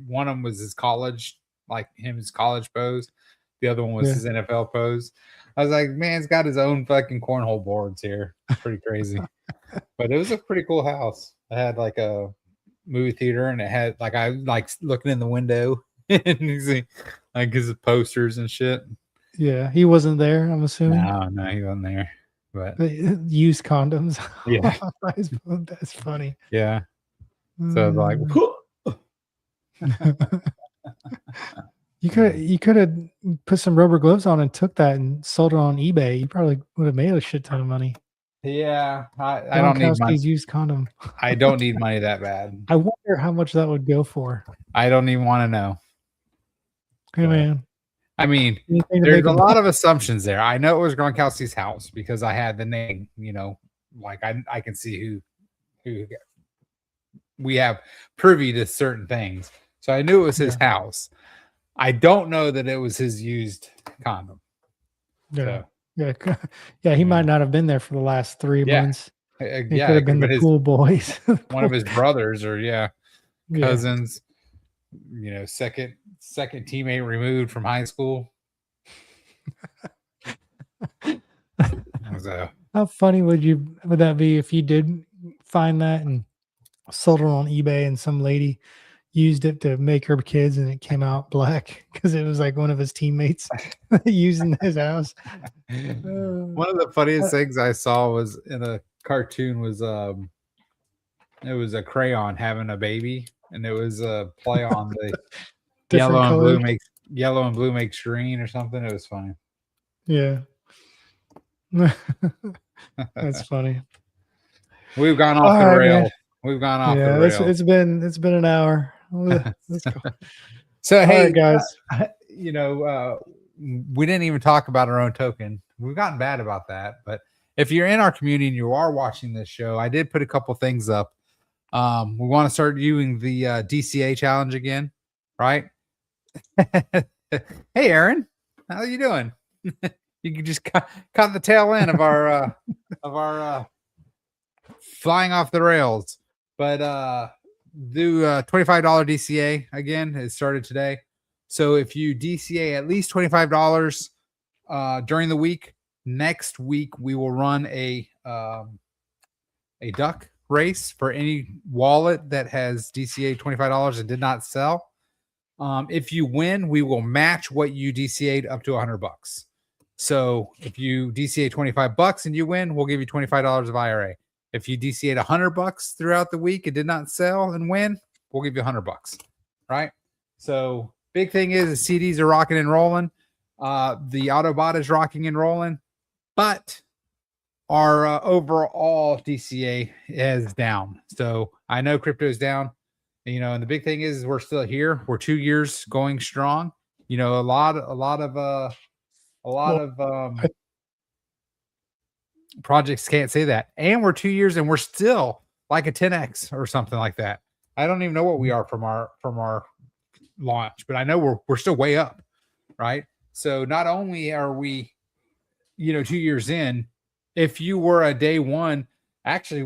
one of them was his college, like his college pose. The other one was his NFL pose. I was like, man's got his own fucking cornhole boards here. It's pretty crazy. But it was a pretty cool house. It had like a movie theater, and it had like I like looking in the window and you see like his posters and shit. Yeah, he wasn't there, I'm assuming. No, he wasn't there. But used condoms. Yeah. That's funny. Yeah. So like you could have put some rubber gloves on and took that and sold it on eBay. You probably would have made a shit ton of money. Yeah, I don't need money. Used condom. I don't need money that bad. I wonder how much that would go for. I don't even want to know. Hey, man. I mean, there's a lot of assumptions there. I know it was Gronkowski's house because I had the name, like I can see who we have privy to certain things. So I knew it was his house. I don't know that it was his used condom. Yeah. So, yeah. He might not have been there for the last 3 months. It could have been the pool boys. One of his brothers or cousins, second teammate removed from high school. So, how funny would that be if you did find that and sold it on eBay and some lady used it to make her kids, and it came out black because it was like one of his teammates using his house. One of the funniest things I saw was in a cartoon was it was a crayon having a baby, and it was a play on the Different colors. yellow and blue makes green or something. It was funny. Yeah. That's funny. We've gone All off the right, man. rails. We've gone off Yeah, the rails. it's been an hour. Let's go. So All hey, right, guys. you know, we didn't even talk about our own token. We've gotten bad about that, but if you're in our community and you are watching this show, I did put a couple things up. We want to start doing the DCA challenge again, right? Hey, Aaron, how are you doing? You can just cut the tail end of our flying off the rails, but do $25 DCA again. It started today, so if you DCA at least $25 during the week, next week we will run a duck race for any wallet that has DCA $25 and did not sell. If you win, we will match what you DCA'd up to $100. So if you DCA $25 and you win, we'll give you $25 of IRA. If you DCA'd $100 throughout the week and did not sell and win, we'll give you $100. Right? So big thing is the CDs are rocking and rolling. The Autobot is rocking and rolling, but our overall DCA is down. So I know crypto is down, you know, and the big thing is we're still here. We're 2 years going strong. You know, a lot of projects can't say that, and we're 2 years and we're still like a 10x or something like that. I don't even know what we are from our launch, but I know we're still way up, right? So not only are we, you know, 2 years in, if you were a day one, actually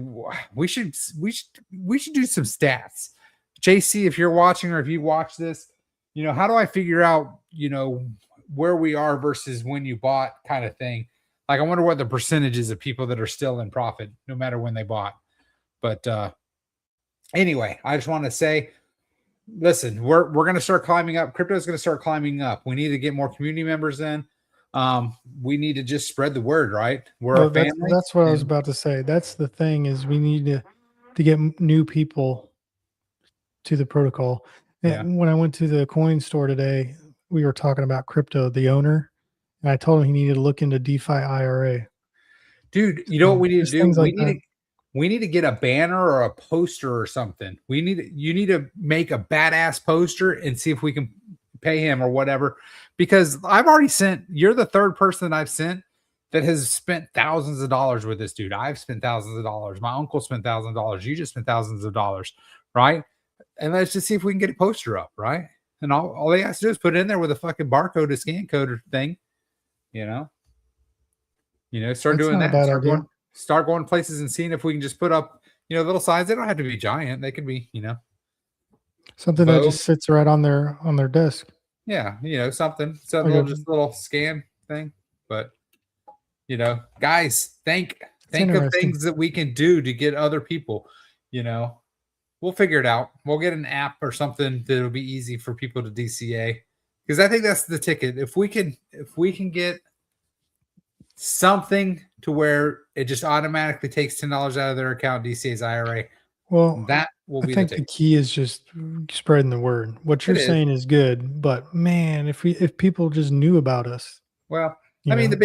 we should do some stats. JC, if you're watching or if you watch this, you know, how do I figure out, you know, where we are versus when you bought kind of thing? Like, I wonder what the percentages of people that are still in profit, no matter when they bought. But anyway, I just want to say, listen, we're going to start climbing up. Crypto is going to start climbing up. We need to get more community members in. We need to just spread the word, right? We're a family. That's what I was about to say. That's the thing, is we need to get new people to the protocol. Yeah. And when I went to the coin store today, we were talking about crypto, the owner, and I told him he needed to look into DeFi IRA. Dude, you know what we need to do? We need to get a banner or a poster or something. You need to make a badass poster and see if we can pay him or whatever. Because I've already sent, you're the third person that I've sent that has spent thousands of dollars with this dude. I've spent thousands of dollars. My uncle spent thousands of dollars. You just spent thousands of dollars, right? And let's just see if we can get a poster up, right? And all they have to do is put it in there with a fucking barcode, a scan code thing, you know? Start doing that. Start going places and seeing if we can just put up, you know, little signs. They don't have to be giant. They can be, you know, something that just sits right on their desk. Yeah, you know, something little scan thing. But you know, guys, think of things that we can do to get other people. You know, we'll figure it out. We'll get an app or something that'll be easy for people to DCA, because I think that's the ticket. If we can get something to where it just automatically takes $10 out of their account, DCA's IRA. Well, that will be. I think the key is just spreading the word. What you're saying is good, but man, if people just knew about us. Well, I mean, the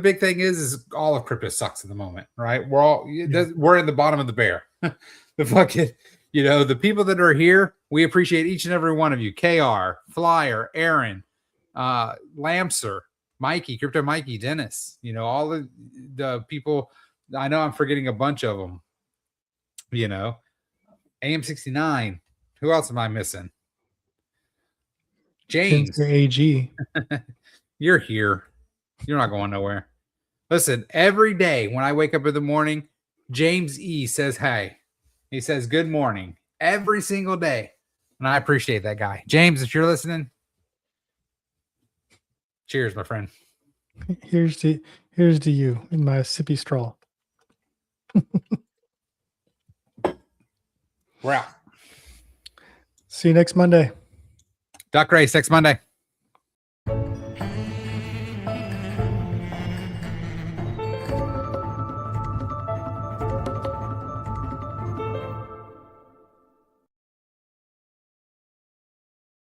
big thing is all of crypto sucks at the moment, right? We're in the bottom of the bear. The fucking, you know, the people that are here, we appreciate each and every one of you. KR, Flyer, Aaron, Lamser, Mikey, Crypto Mikey, Dennis, you know, all the people. I know I'm forgetting a bunch of them, you know, AM69. Who else am I missing? James. AG. You're here. You're not going nowhere. Listen, every day when I wake up in the morning, James E says, hey, he says, good morning every single day. And I appreciate that guy. James, if you're listening, cheers, my friend. Here's to you in my sippy straw. We're out. See you next Monday. Duck race next Monday.